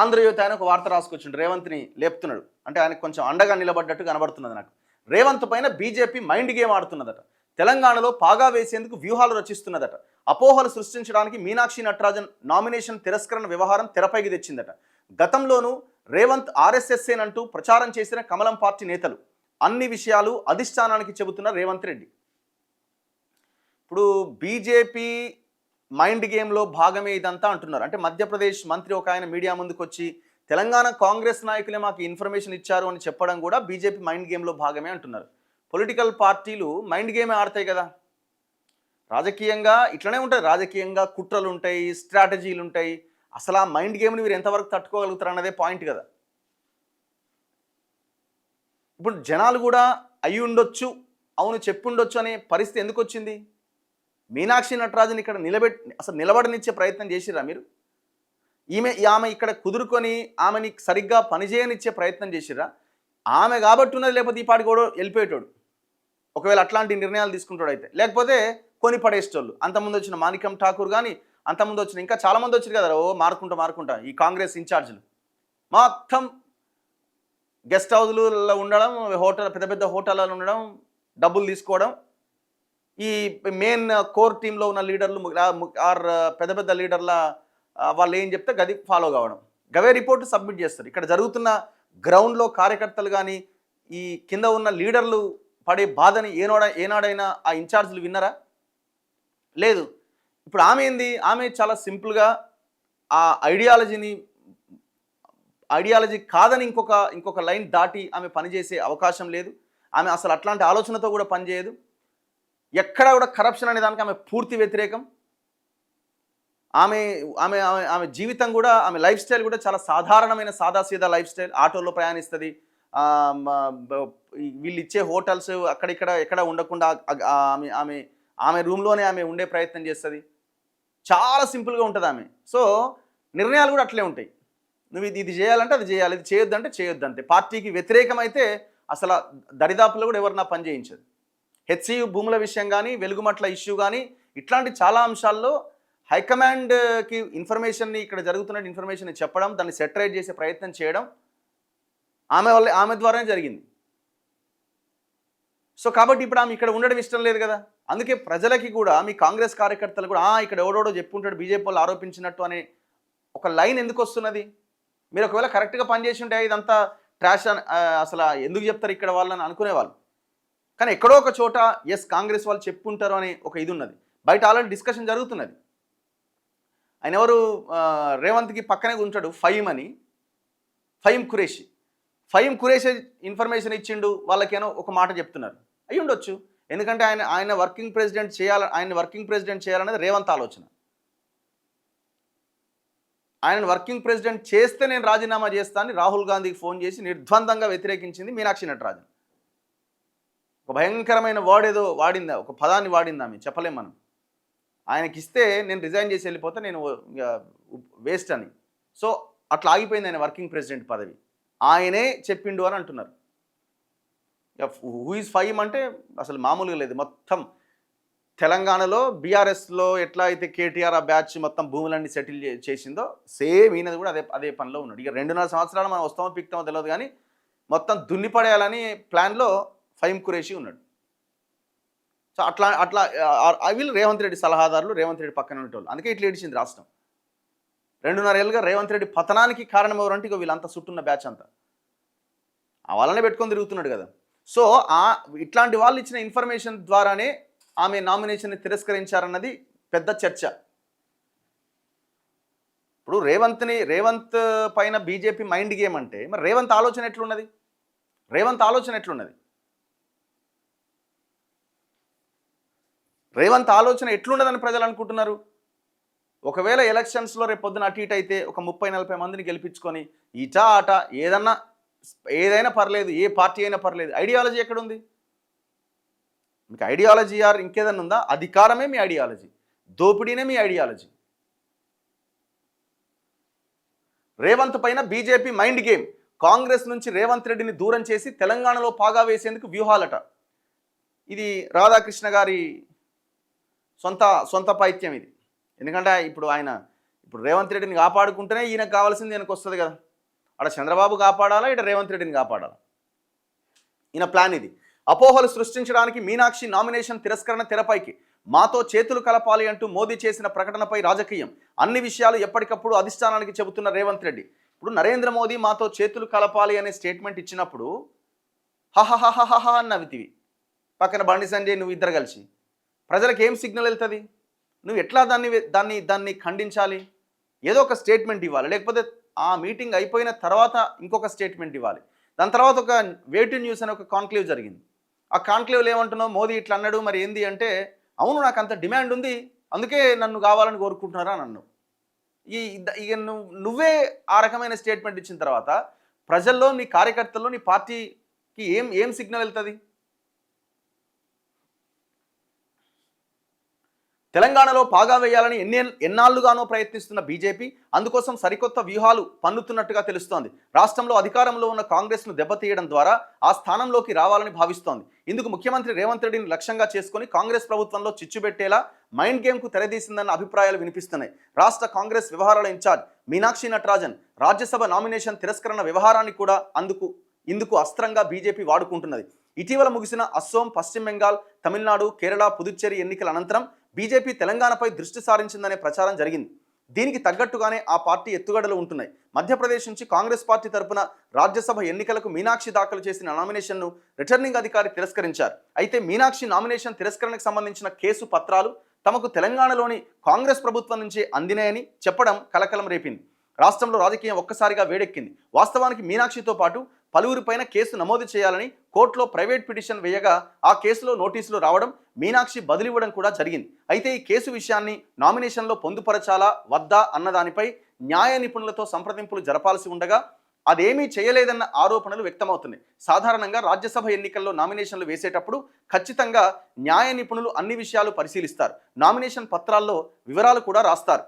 ఆంధ్రజ్యోతి ఆయన ఒక వార్త రాసుకొచ్చిండు, రేవంత్ని లేపుతున్నాడు. అంటే ఆయనకు కొంచెం అండగా నిలబడ్డట్టు కనబడుతున్నది నాకు. రేవంత్ పైన బీజేపీ మైండ్ గేమ్ ఆడుతున్నదట. తెలంగాణలో పాగా వేసేందుకు వ్యూహాలు రచిస్తున్నదట. అపోహలు సృష్టించడానికి మీనాక్షి నటరాజన్ నామినేషన్ తిరస్కరణ వ్యవహారం తెరపైకి తెచ్చిందట. గతంలోనూ రేవంత్ ఆర్ఎస్ఎస్ఏనంటూ ప్రచారం చేసిన కమలం పార్టీ నేతలు అన్ని విషయాలు అధిష్టానానికి చెబుతున్న రేవంత్ రెడ్డి. ఇప్పుడు బీజేపీ మైండ్ గేమ్లో భాగమే ఇదంతా అంటున్నారు. అంటే మధ్యప్రదేశ్ మంత్రి ఒక ఆయన మీడియా ముందుకు వచ్చి తెలంగాణ కాంగ్రెస్ నాయకులే మాకు ఇన్ఫర్మేషన్ ఇచ్చారు అని చెప్పడం కూడా బీజేపీ మైండ్ గేమ్లో భాగమే అంటున్నారు. పొలిటికల్ పార్టీలు మైండ్ గేమే ఆడతాయి కదా. రాజకీయంగా ఇట్లనే ఉంటుంది. రాజకీయంగా కుట్రలు ఉంటాయి, స్ట్రాటజీలు ఉంటాయి. అసలు ఆ మైండ్ గేమ్ని మీరు ఎంతవరకు తట్టుకోగలుగుతారు అన్నదే పాయింట్ కదా. ఇప్పుడు జనాలు కూడా అయి ఉండొచ్చు, అవును చెప్పుండొచ్చు అనే పరిస్థితి ఎందుకు వచ్చింది? మీనాక్షి నటరాజన్ ఇక్కడ అసలు నిలబడనిచ్చే ప్రయత్నం చేసిరా మీరు? ఆమె ఇక్కడ కుదురుకొని ఆమెని సరిగ్గా పనిచేయనిచ్చే ప్రయత్నం చేసిరా? ఆమె కాబట్టి ఉన్నది, లేకపోతే ఈ పాటి కూడా వెళ్ళిపోయేటోడు ఒకవేళ అట్లాంటి నిర్ణయాలు తీసుకుంటాడు అయితే. లేకపోతే కొని పడేసేటోళ్ళు. అంతకుముందు వచ్చిన మాణిక్యం ఠాకూర్ కానీ, అంతకుముందు వచ్చిన ఇంకా చాలామంది వచ్చారు కదా, ఓ మారుకుంటా ఈ కాంగ్రెస్ ఇన్ఛార్జీలు మొత్తం గెస్ట్ హౌస్లలో ఉండడం, పెద్ద పెద్ద హోటళ్ళలో ఉండడం, డబ్బులు తీసుకోవడం, ఈ మెయిన్ కోర్ టీంలో ఉన్న లీడర్లు ఆర్ పెద్ద పెద్ద లీడర్ల వాళ్ళు ఏం చెప్తే గది ఫాలో కావడం, గవే రిపోర్టు సబ్మిట్ చేస్తారు. ఇక్కడ జరుగుతున్న గ్రౌండ్లో కార్యకర్తలు కానీ ఈ కింద ఉన్న లీడర్లు పడే బాధని ఏనాడైనా ఆ ఇన్ఛార్జీలు విన్నారా? లేదు. ఇప్పుడు ఆమె ఏంది, ఆమె చాలా సింపుల్గా ఆ ఐడియాలజీ కాదని ఇంకొక లైన్ దాటి ఆమె పనిచేసే అవకాశం లేదు. ఆమె అసలు అట్లాంటి ఆలోచనతో కూడా పనిచేయదు. ఎక్కడ కూడా కరప్షన్ అనే దానికి ఆమె పూర్తి వ్యతిరేకం. ఆమె ఆమె ఆమె జీవితం కూడా, ఆమె లైఫ్ స్టైల్ కూడా చాలా సాధారణమైన సాదాసీదా లైఫ్ స్టైల్. ఆటోలో ప్రయాణిస్తుంది. వీళ్ళు ఇచ్చే హోటల్స్ అక్కడిక్కడ ఎక్కడ ఉండకుండా ఆమె రూమ్లోనే ఆమె ఉండే ప్రయత్నం చేస్తుంది. చాలా సింపుల్గా ఉంటుంది ఆమె. సో నిర్ణయాలు కూడా అట్లే ఉంటాయి. నువ్వు ఇది చేయాలంటే అది చేయాలి, ఇది చేయొద్దంటే చేయొద్దు అంతే. పార్టీకి వ్యతిరేకమైతే అసలు దరిదాపులో కూడా ఎవరు నా పని చేయించదు. హెచ్సియు భూముల విషయం కానీ, వెలుగుమట్ల ఇష్యూ కానీ, ఇట్లాంటి చాలా అంశాల్లో హైకమాండ్కి ఇన్ఫర్మేషన్ని, ఇక్కడ జరుగుతున్న ఇన్ఫర్మేషన్ చెప్పడం, దాన్ని సెటరేట్ చేసే ప్రయత్నం చేయడం ఆమె ద్వారానే జరిగింది. సో కాబట్టి ఇప్పుడు ఆమె ఇక్కడ ఉండడం ఇష్టం లేదు కదా. అందుకే ప్రజలకి కూడా, మీ కాంగ్రెస్ కార్యకర్తలు కూడా ఇక్కడ ఎవడోడో చెప్పుంటాడు బీజేపీ వాళ్ళు ఆరోపించినట్టు అనే ఒక లైన్ ఎందుకు వస్తున్నది? మీరు ఒకవేళ కరెక్ట్గా పనిచేసి ఉంటే ఇదంతా ట్రాష్ అసలు ఎందుకు చెప్తారు ఇక్కడ వాళ్ళని అనుకునేవాళ్ళు. కానీ ఎక్కడో ఒక చోట ఎస్ కాంగ్రెస్ వాళ్ళు చెప్పుంటారు అనే ఒక ఇది ఉన్నది. బయట ఆల్రెడీ డిస్కషన్ జరుగుతున్నది. ఆయన ఎవరు, రేవంత్కి పక్కనే ఉంటాడు ఫహీం ఖురేషి ఇన్ఫర్మేషన్ ఇచ్చిండు వాళ్ళకేనో ఒక మాట చెప్తున్నారు. అయ్యి ఉండొచ్చు. ఎందుకంటే ఆయన వర్కింగ్ ప్రెసిడెంట్ చేయాలనేది రేవంత్ ఆలోచన. ఆయనను వర్కింగ్ ప్రెసిడెంట్ చేస్తే నేను రాజీనామా చేస్తానని రాహుల్ గాంధీకి ఫోన్ చేసి నిర్ద్వందంగా వ్యతిరేకించింది మీనాక్షి నటరాజన్. ఒక భయంకరమైన వర్డ్ ఏదో వాడిందా, ఒక పదాన్ని వాడిందా ఆమె, చెప్పలేం మనం. ఆయనకి ఇస్తే నేను రిజైన్ చేసి వెళ్ళిపోతే నేను వేస్ట్ అని. సో అట్లా ఆగిపోయింది ఆయన వర్కింగ్ ప్రెసిడెంట్ పదవి. ఆయనే చెప్పిండు అని అంటున్నారు. హూ ఈజ్ ఫహీం అంటే అసలు మామూలుగా లేదు. మొత్తం తెలంగాణలో బీఆర్ఎస్లో ఎట్లా అయితే కేటీఆర్ ఆ బ్యాచ్ మొత్తం భూములన్నీ సెటిల్ చేసిందో సేమ్ ఈయనది కూడా అదే పనిలో ఉన్నాడు. ఇక 2.5 సంవత్సరాలు మనం వస్తామో పిక్తామో తెలియదు, కానీ మొత్తం దున్నిపడేయాలని ప్లాన్లో ఫహీం ఖురేషి ఉన్నాడు. సో అట్లా వీళ్ళు రేవంత్ రెడ్డి సలహాదారులు, రేవంత్ రెడ్డి పక్కన ఉండేటోళ్ళు. అందుకే ఇట్లా ఏడిచింది రాష్ట్రం. 2.5 ఏళ్ళుగా రేవంత్ రెడ్డి పతనానికి కారణం ఎవరంటే ఇక వీళ్ళంతా చుట్టున్న బ్యాచ్ అంతా వాళ్ళనే పెట్టుకొని తిరుగుతున్నాడు కదా. సో ఇట్లాంటి వాళ్ళు ఇచ్చిన ఇన్ఫర్మేషన్ ద్వారానే ఆమె నామినేషన్ని తిరస్కరించారన్నది పెద్ద చర్చ. ఇప్పుడు రేవంత్ పైన బీజేపీ మైండ్ గేమ్ అంటే మరి రేవంత్ ఆలోచన ఎట్లున్నది? రేవంత్ ఆలోచన ఎట్లున్నదని ప్రజలు అనుకుంటున్నారు? ఒకవేళ ఎలక్షన్స్లో రేపు పొద్దున అటు ఇటు అయితే ఒక 30-40 మందిని గెలిపించుకొని ఇటా ఆట ఏదైనా పర్లేదు, ఏ పార్టీ అయినా పర్లేదు, ఐడియాలజీ ఎక్కడుంది మీకు? ఐడియాలజీ ఇంకేదన్నా ఉందా? అధికారమే మీ ఐడియాలజీ, దోపిడీనే మీ ఐడియాలజీ. రేవంత్ పైన బీజేపీ మైండ్ గేమ్. కాంగ్రెస్ నుంచి రేవంత్ రెడ్డిని దూరం చేసి తెలంగాణలో పాగా వేసేందుకు వ్యూహాలట. ఇది రాధాకృష్ణ గారి సొంత పైత్యం ఇది. ఎందుకంటే ఇప్పుడు ఆయన ఇప్పుడు రేవంత్ రెడ్డిని కాపాడుకుంటేనే ఈయనకు కావాల్సింది ఈయనకు వస్తుంది కదా. అక్కడ చంద్రబాబు కాపాడాలా, ఇక్కడ రేవంత్ రెడ్డిని కాపాడాలా? ఈయన ప్లాన్ ఇది. అపోహలు సృష్టించడానికి మీనాక్షి నామినేషన్ తిరస్కరణ తెరపైకి. మాతో చేతులు కలపాలి అంటూ మోదీ చేసిన ప్రకటనపై రాజకీయం. అన్ని విషయాలు ఎప్పటికప్పుడు అధిష్టానానికి చెబుతున్న రేవంత్ రెడ్డి. ఇప్పుడు నరేంద్ర మోదీ మాతో చేతులు కలపాలి అనే స్టేట్మెంట్ ఇచ్చినప్పుడు హహహహహ అని నవ్వితివి. పక్కన బండి సంజయ్ నువ్వు ఇద్దరు కలిసి ప్రజలకు ఏం సిగ్నల్ వెళ్తుంది? నువ్వు ఎట్లా దాన్ని ఖండించాలి? ఏదో ఒక స్టేట్మెంట్ ఇవ్వాలి, లేకపోతే ఆ మీటింగ్ అయిపోయిన తర్వాత ఇంకొక స్టేట్మెంట్ ఇవ్వాలి. దాని తర్వాత ఒక వేటు న్యూస్ అనే ఒక కాన్క్లేవ్ జరిగింది. ఆ కాన్క్లేవ్లో ఏమంటున్నావు, మోదీ ఇట్లా అన్నాడు మరి ఏంది అంటే, అవును నాకు అంత డిమాండ్ ఉంది అందుకే నన్ను కావాలని కోరుకుంటున్నారా అని అన్నావు. ఇక నువ్వే ఆ రకమైన స్టేట్మెంట్ ఇచ్చిన తర్వాత ప్రజల్లో, నీ కార్యకర్తల్లో, నీ పార్టీకి ఏం సిగ్నల్ వెళ్తుంది? తెలంగాణలో పాగా వేయాలని ఎన్నాళ్లుగానో ప్రయత్నిస్తున్న బీజేపీ అందుకోసం సరికొత్త వ్యూహాలు పన్నుతున్నట్టుగా తెలుస్తోంది. రాష్ట్రంలో అధికారంలో ఉన్న కాంగ్రెస్ను దెబ్బతీయడం ద్వారా ఆ స్థానంలోకి రావాలని భావిస్తోంది. ఇందుకు ముఖ్యమంత్రి రేవంత్ రెడ్డిని లక్ష్యంగా చేసుకుని కాంగ్రెస్ ప్రభుత్వంలో చిచ్చుబెట్టేలా మైండ్ గేమ్కు తెరదీసిందన్న అభిప్రాయాలు వినిపిస్తున్నాయి. రాష్ట్ర కాంగ్రెస్ వ్యవహారాల ఇన్ఛార్జ్ మీనాక్షి నటరాజన్ రాజ్యసభ నామినేషన్ తిరస్కరణ వ్యవహారాన్ని కూడా ఇందుకు అస్త్రంగా బీజేపీ వాడుకుంటున్నది. ఇటీవల ముగిసిన అస్సోం, పశ్చిమ బెంగాల్, తమిళనాడు, కేరళ, పుదుచ్చేరి ఎన్నికల అనంతరం బీజేపీ తెలంగాణపై దృష్టి సారించిందనే ప్రచారం జరిగింది. దీనికి తగ్గట్టుగానే ఆ పార్టీ ఎత్తుగడలు ఉంటున్నాయి. మధ్యప్రదేశ్ నుంచి కాంగ్రెస్ పార్టీ తరపున రాజ్యసభ ఎన్నికలకు మీనాక్షి దాఖలు చేసిన నామినేషన్ను రిటర్నింగ్ అధికారి తిరస్కరించారు. అయితే మీనాక్షి నామినేషన్ తిరస్కరణకు సంబంధించిన కేసు పత్రాలు తమకు తెలంగాణలోని కాంగ్రెస్ ప్రభుత్వం నుంచే అందినాయని చెప్పడం కలకలం రేపింది. రాష్ట్రంలో రాజకీయం ఒక్కసారిగా వేడెక్కింది. వాస్తవానికి మీనాక్షితో పాటు పలువురిపైన కేసు నమోదు చేయాలని కోర్టులో ప్రైవేట్ పిటిషన్ వేయగా ఆ కేసులో నోటీసులు రావడం, మీనాక్షి బదిలివ్వడం కూడా జరిగింది. అయితే ఈ కేసు విషయాన్ని నామినేషన్లో పొందుపరచాలా వద్దా అన్నదానిపై న్యాయ నిపుణులతో సంప్రదింపులు జరపాల్సి ఉండగా అదేమీ చేయలేదన్న ఆరోపణలు వ్యక్తమవుతున్నాయి. సాధారణంగా రాజ్యసభ ఎన్నికల్లో నామినేషన్లు వేసేటప్పుడు ఖచ్చితంగా న్యాయ నిపుణులు అన్ని విషయాలు పరిశీలిస్తారు. నామినేషన్ పత్రాల్లో వివరాలు కూడా రాస్తారు.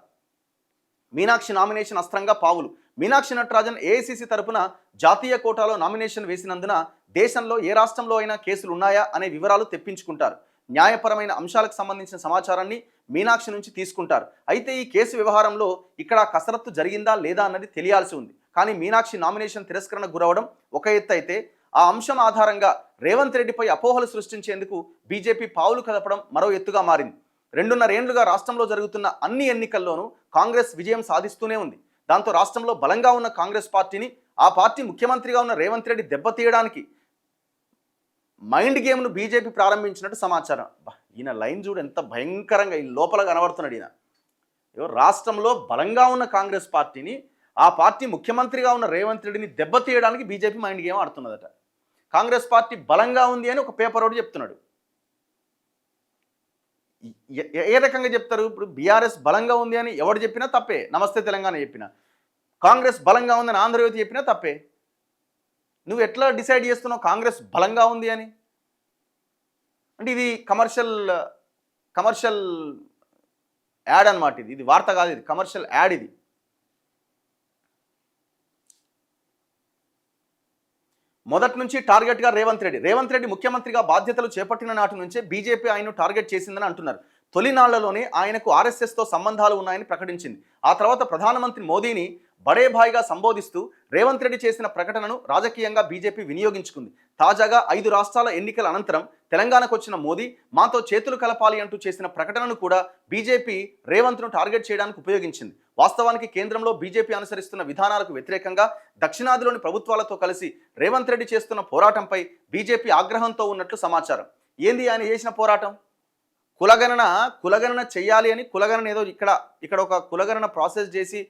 మీనాక్షి నామినేషన్ అస్త్రంగా పావులు. మీనాక్షి నటరాజన్ ఏఐసిసి తరపున జాతీయ కోటాలో నామినేషన్ వేసినందున దేశంలో ఏ రాష్ట్రంలో అయినా కేసులు ఉన్నాయా అనే వివరాలు తెప్పించుకుంటారు. న్యాయపరమైన అంశాలకు సంబంధించిన సమాచారాన్ని మీనాక్షి నుంచి తీసుకుంటారు. అయితే ఈ కేసు వ్యవహారంలో ఇక్కడ కసరత్తు జరిగిందా లేదా అన్నది తెలియాల్సి ఉంది. కానీ మీనాక్షి నామినేషన్ తిరస్కరణ గురవడం ఒక ఎత్తు అయితే, ఆ అంశం ఆధారంగా రేవంత్ రెడ్డిపై అపోహలు సృష్టించేందుకు బీజేపీ పావులు కదపడం మరో ఎత్తుగా మారింది. 2.5 ఏళ్లుగా రాష్ట్రంలో జరుగుతున్న అన్ని ఎన్నికల్లోనూ కాంగ్రెస్ విజయం సాధిస్తూనే ఉంది. దాంతో రాష్ట్రంలో బలంగా ఉన్న కాంగ్రెస్ పార్టీని ఆ పార్టీ ముఖ్యమంత్రిగా ఉన్న రేవంత్ రెడ్డి దెబ్బతీయడానికి మైండ్ గేమ్ను బీజేపీ ప్రారంభించినట్టు సమాచారం. ఈయన లైన్ చూడు ఎంత భయంకరంగా ఈ లోపల కనబడుతున్నాడు. ఈయన రాష్ట్రంలో బలంగా ఉన్న కాంగ్రెస్ పార్టీని, ఆ పార్టీ ముఖ్యమంత్రిగా ఉన్న రేవంత్ రెడ్డిని దెబ్బతీయడానికి బీజేపీ మైండ్ గేమ్ ఆడుతున్నదట. కాంగ్రెస్ పార్టీ బలంగా ఉంది అని ఒక పేపర్ ఒకటి చెప్తున్నాడు. ఏ రకంగా చెప్తారు? ఇప్పుడు బీఆర్ఎస్ బలంగా ఉంది అని ఎవడు చెప్పినా తప్పే, నమస్తే తెలంగాణ చెప్పినా. కాంగ్రెస్ బలంగా ఉందని ఆంధ్రజ్యోతి చెప్పినా తప్పే. నువ్వు ఎట్లా డిసైడ్ చేస్తున్నావు కాంగ్రెస్ బలంగా ఉంది అని? అంటే ఇది కమర్షియల్ యాడ్ అనమాట. ఇది వార్త కాదు, ఇది కమర్షియల్ యాడ్. ఇది మొదటి నుంచి టార్గెట్గా రేవంత్ రెడ్డి ముఖ్యమంత్రిగా బాధ్యతలు చేపట్టిన నాటి నుంచే బీజేపీ ఆయన్ను టార్గెట్ చేసిందని అంటున్నారు. తొలినాళ్లలోనే ఆయనకు ఆర్ఎస్ఎస్తో సంబంధాలు ఉన్నాయని ప్రకటించింది. ఆ తర్వాత ప్రధానమంత్రి మోదీని బడే భాయ్గా సంబోధిస్తూ రేవంత్ రెడ్డి చేసిన ప్రకటనను రాజకీయంగా బీజేపీ వినియోగించుకుంది. తాజాగా 5 రాష్ట్రాల ఎన్నికల అనంతరం తెలంగాణకు వచ్చిన మోదీ మాతో చేతులు కలపాలి అంటూ చేసిన ప్రకటనను కూడా బీజేపీ రేవంత్ను టార్గెట్ చేయడానికి ఉపయోగించింది. వాస్తవానికి కేంద్రంలో బీజేపీ అనుసరిస్తున్న విధానాలకు వ్యతిరేకంగా దక్షిణాదిలోని ప్రభుత్వాలతో కలిసి రేవంత్ రెడ్డి చేస్తున్న పోరాటంపై బీజేపీ ఆగ్రహంతో ఉన్నట్లు సమాచారం. ఏంది ఆయన చేసిన పోరాటం? కులగణన చెయ్యాలి అని కులగణన ఏదో ఇక్కడ ఒక కులగణన ప్రాసెస్ చేసి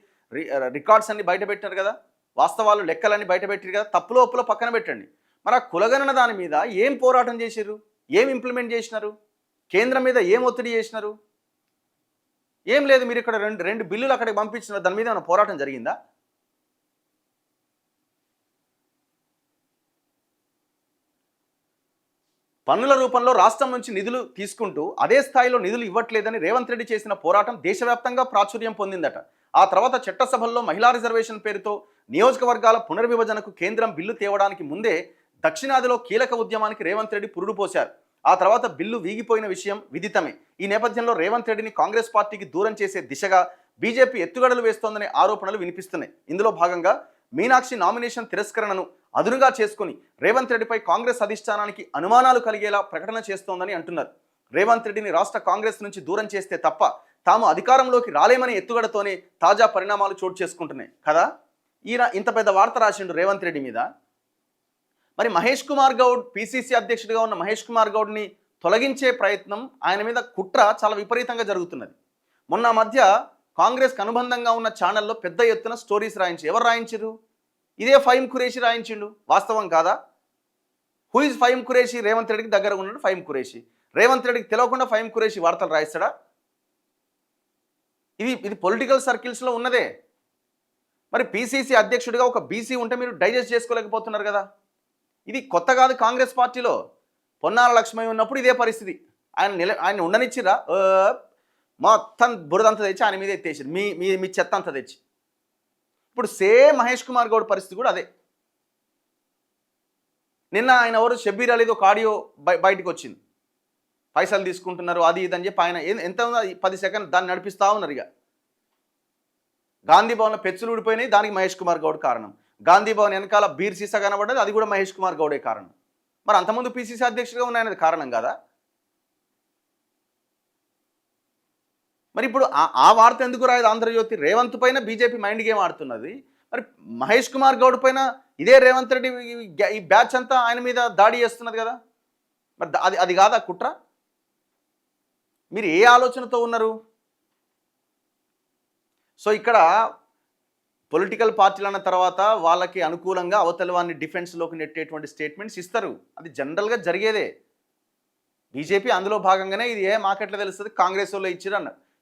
రికార్డ్స్ అన్ని బయట పెట్టారు కదా, వాస్తవాలు లెక్కలన్నీ బయట పెట్టారు కదా. తప్పులో ఒప్పులో పక్కన పెట్టండి. మరి ఆ కులగణన దాని మీద ఏం పోరాటం చేసిర్రు? ఏం ఇంప్లిమెంట్ చేసినారు? కేంద్రం మీద ఏం ఒత్తిడి చేసినారు? ఏం లేదు. మీరు ఇక్కడ రెండు బిల్లులు అక్కడికి పంపించినారు, దాని మీద ఏమైనా పోరాటం జరిగిందా? పన్నుల రూపంలో రాష్ట్రం నుంచి నిధులు తీసుకుంటూ అదే స్థాయిలో నిధులు ఇవ్వట్లేదని రేవంత్ రెడ్డి చేసిన పోరాటం దేశవ్యాప్తంగా ప్రాచుర్యం పొందిందట. ఆ తర్వాత చట్టసభల్లో మహిళా రిజర్వేషన్ పేరుతో నియోజకవర్గాల పునర్విభజనకు కేంద్రం బిల్లు తేవడానికి ముందే దక్షిణాదిలో కీలక ఉద్యమానికి రేవంత్ రెడ్డి పురుడు పోశారు. ఆ తర్వాత బిల్లు వీగిపోయిన విషయం విదితమే. ఈ నేపథ్యంలో రేవంత్ రెడ్డిని కాంగ్రెస్ పార్టీకి దూరం చేసే దిశగా బీజేపీ ఎత్తుగడలు వేస్తోందనే ఆరోపణలు వినిపిస్తున్నాయి. ఇందులో భాగంగా మీనాక్షి నామినేషన్ తిరస్కరణను అదునుగా చేసుకుని రేవంత్ రెడ్డిపై కాంగ్రెస్ అధిష్టానానికి అనుమానాలు కలిగేలా ప్రకటన చేస్తోందని అంటున్నారు. రేవంత్ రెడ్డిని రాష్ట్ర కాంగ్రెస్ నుంచి దూరం చేస్తే తప్ప తాము అధికారంలోకి రాలేమనే ఎత్తుగడతోనే తాజా పరిణామాలు చోటు చేసుకుంటున్నాయి కదా. ఈయన ఇంత పెద్ద వార్త రాసిండు రేవంత్ రెడ్డి మీద. మరి మహేష్ కుమార్ గౌడ్, పిసిసి అధ్యక్షుడిగా ఉన్న మహేష్ కుమార్ గౌడ్ని తొలగించే ప్రయత్నం, ఆయన మీద కుట్ర చాలా విపరీతంగా జరుగుతున్నది. మొన్న మధ్య కాంగ్రెస్కి అనుబంధంగా ఉన్న ఛానల్లో పెద్ద ఎత్తున స్టోరీస్ రాయించి, ఎవరు రాయించారు? ఇదే ఫహీం ఖురేషి రాయించిండు. వాస్తవం కాదా? Who is Fahim Qureshi? రేవంత్ రెడ్డికి దగ్గరగా ఉన్నాడు ఫహీం ఖురేషి. రేవంత్ రెడ్డికి తెలియకుండా ఫహీం ఖురేషి వార్తలు రాయిస్తాడా? ఇది పొలిటికల్ సర్కిల్స్లో ఉన్నదే. మరి పిసిసి అధ్యక్షుడిగా ఒక బీసీ ఉంటే మీరు డైజెస్ట్ చేసుకోలేకపోతున్నారు కదా. ఇది కొత్త కాదు కాంగ్రెస్ పార్టీలో. పొన్నాల లక్ష్మయ్య ఉన్నప్పుడు ఇదే పరిస్థితి. ఆయన ఉండనిచ్చిరా, మొత్తం బురదంతా తెచ్చి ఆయన మీద ఎత్తేసారు, మీ చెత్త అంతా తెచ్చి. ఇప్పుడు సేమ్ మహేష్ కుమార్ గౌడ్ పరిస్థితి కూడా అదే. నిన్న ఆయన ఎవరు షబ్బీర్ అలీది ఒక ఆడియో బయటకు వచ్చింది, పైసలు తీసుకుంటున్నారు అది ఇది అని చెప్పి. ఆయన ఎంత ఉందో 10 సెకండ్ దాన్ని నడిపిస్తూ ఉన్నారు. ఇక గాంధీ భవన్లో పెచ్చులు ఊడిపోయినాయి, దానికి మహేష్ కుమార్ గౌడ్ కారణం. గాంధీ భవన్ వెనకాల బీర్ సీసా కనబడ్డది, అది కూడా మహేష్ కుమార్ గౌడే కారణం. మరి అంతకుముందు పిసిసి అధ్యక్షుడిగా ఉన్నాయనేది కారణం కదా. మరి ఇప్పుడు ఆ వార్త ఎందుకు రాయదు ఆంధ్రజ్యోతి? రేవంత్ పైన బీజేపీ మైండ్ గేమ్ ఆడుతున్నది. మరి మహేష్ కుమార్ గౌడ్ పైన ఇదే రేవంత్ రెడ్డి ఈ బ్యాచ్ అంతా ఆయన మీద దాడి చేస్తున్నది కదా. మరి అది కాదా కుట్ర? మీరు ఏ ఆలోచనతో ఉన్నారు? సో ఇక్కడ పొలిటికల్ పార్టీలు అన్న తర్వాత వాళ్ళకి అనుకూలంగా అవతల వారిని డిఫెన్స్లోకి నెట్టేటువంటి స్టేట్మెంట్స్ ఇస్తారు. అది జనరల్గా జరిగేదే. బీజేపీ అందులో భాగంగానే ఇది మాకెట్లా తెలుస్తుంది, కాంగ్రెస్ వాళ్ళు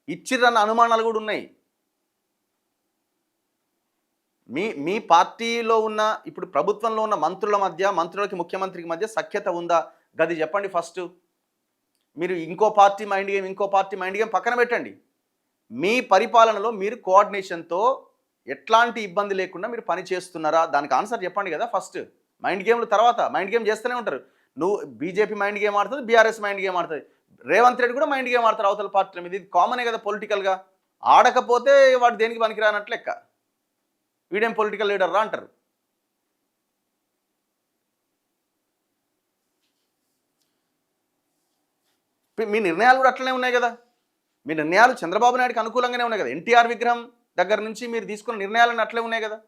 ఇచ్చిరన్న అనుమానాలు కూడా ఉన్నాయి. మీ పార్టీలో ఉన్న, ఇప్పుడు ప్రభుత్వంలో ఉన్న మంత్రుల మధ్య, మంత్రులకి ముఖ్యమంత్రికి మధ్య సఖ్యత ఉందా? గది చెప్పండి ఫస్ట్. మీరు ఇంకో పార్టీ మైండ్ గేమ్ పక్కన పెట్టండి. మీ పరిపాలనలో మీరు కోఆర్డినేషన్తో ఎట్లాంటి ఇబ్బంది లేకుండా మీరు పని చేస్తున్నారా? దానికి ఆన్సర్ చెప్పండి కదా ఫస్ట్. మైండ్ గేమ్లు తర్వాత మైండ్ గేమ్ చేస్తూనే ఉంటారు. నువ్వు బీజేపీ మైండ్ గేమ్ ఆడుతుంది, బీఆర్ఎస్ మైండ్ గేమ్ ఆడుతుంది, రేవంత్ రెడ్డి కూడా మైండ్ గేమ్ ఆడతారు అవతల పార్టీల మీద. ఇది కామనే కదా పొలిటికల్గా. ఆడకపోతే వాడు దేనికి పనికిరానట్లు లెక్క. వీడేం పొలిటికల్ లీడర్ రా అంటారు. మీ నిర్ణయాలు కూడా అట్లనే ఉన్నాయి కదా. మీ నిర్ణయాలు చంద్రబాబు నాయుడుకి అనుకూలంగానే ఉన్నాయి కదా. ఎన్టీఆర్ విగ్రహం దగ్గర నుంచి మీరు తీసుకున్న నిర్ణయాలన్నీ అట్లే ఉన్నాయి కదా.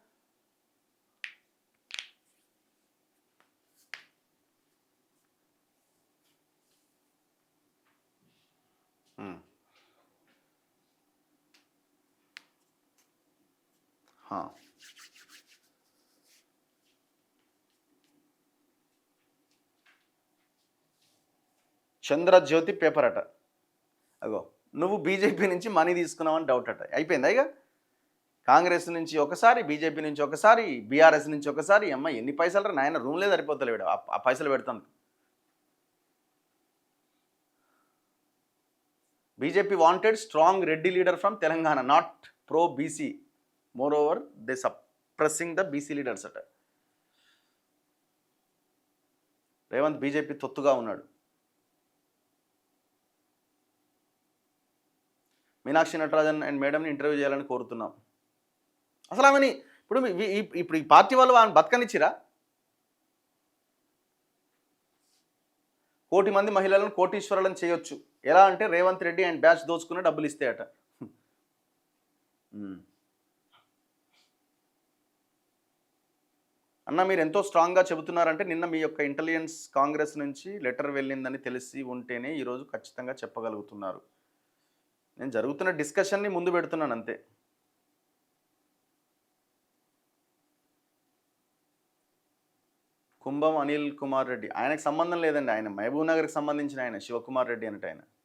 చంద్రజ్యోతి పేపర్ అట. అగో నువ్వు బీజేపీ నుంచి మనీ తీసుకున్నావని డౌట్ అట. అయిపోయిందా ఇక? కాంగ్రెస్ నుంచి ఒకసారి, బీజేపీ నుంచి ఒకసారి, బీఆర్ఎస్ నుంచి ఒకసారి. అమ్మ ఎన్ని పైసలు నాయన, రూమ్లే సరిపోతలేడు ఆ పైసలు పెడతాను. BJP wanted strong Reddy leader from Telangana, not pro BC. More over they suppressing the BC leaders అట. రేవంత్ బీజేపీ తొత్తుగా ఉన్నాడు. మీనాక్షి నటరాజన్ అండ్ మేడంని ఇంటర్వ్యూ చేయాలని కోరుతున్నాం. అసలు ఆమెని ఇప్పుడు ఈ పార్టీ వాళ్ళు ఆమెను బతకనిచ్చిరా? 1 కోటి మంది మహిళలను కోటీశ్వరులను చేయొచ్చు. ఎలా అంటే రేవంత్ రెడ్డి అండ్ బ్యాచ్ దోచుకున్న డబ్బులు ఇస్తాయట. అన్న మీరు ఎంతో స్ట్రాంగ్గా చెబుతున్నారంటే నిన్న మీ యొక్క ఇంటెలిజెన్స్ కాంగ్రెస్ నుంచి లెటర్ వెళ్ళిందని తెలిసి ఉంటేనే ఈరోజు ఖచ్చితంగా చెప్పగలుగుతున్నారు. నేను జరుగుతున్న డిస్కషన్ని ముందు పెడుతున్నాను అంతే. కుంభం అనిల్ కుమార్ రెడ్డి, ఆయనకు సంబంధం లేదండి. ఆయన మహబూబ్ నగర్కి సంబంధించిన ఆయన, శివకుమార్ రెడ్డి అన్నట్టు ఆయన.